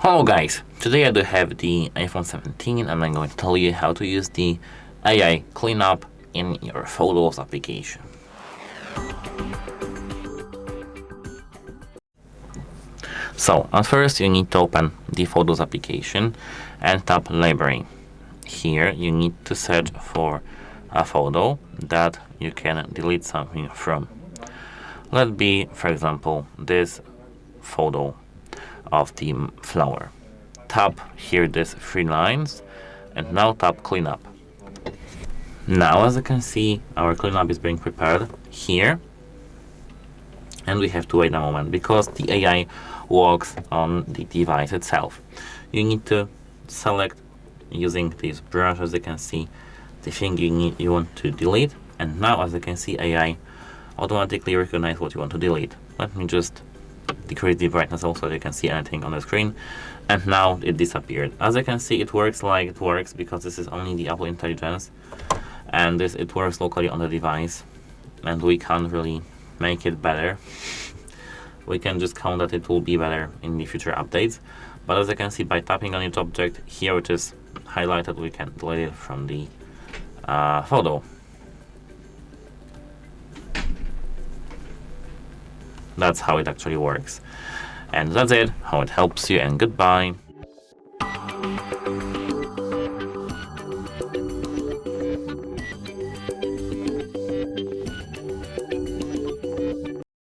Hello guys, today I do have the iPhone 17 and I'm going to tell you how to use the AI cleanup in your Photos application. So at first you need to open the Photos application and tap Library. Here you need to search for a photo that you can delete something from. Let be, for example, this photo of the flower. Tap here these three lines and now tap cleanup. Now as you can see, our cleanup is being prepared here, and we have to wait a moment because the AI works on the device itself. You need to select using this brush, as you can see, the thing you want to delete, and now as you can see, AI automatically recognize what you want to delete. Let me just decrease the brightness also so you can see anything on the screen, and now it disappeared. As you can see, it works like it works because this is only the Apple Intelligence, and it works locally on the device, and we can't really make it better. We can just count that it will be better in the future updates, but as you can see, by tapping on each object here which is highlighted, we can delete it from the photo. That's how it actually works. And that's it, how it helps you, and goodbye.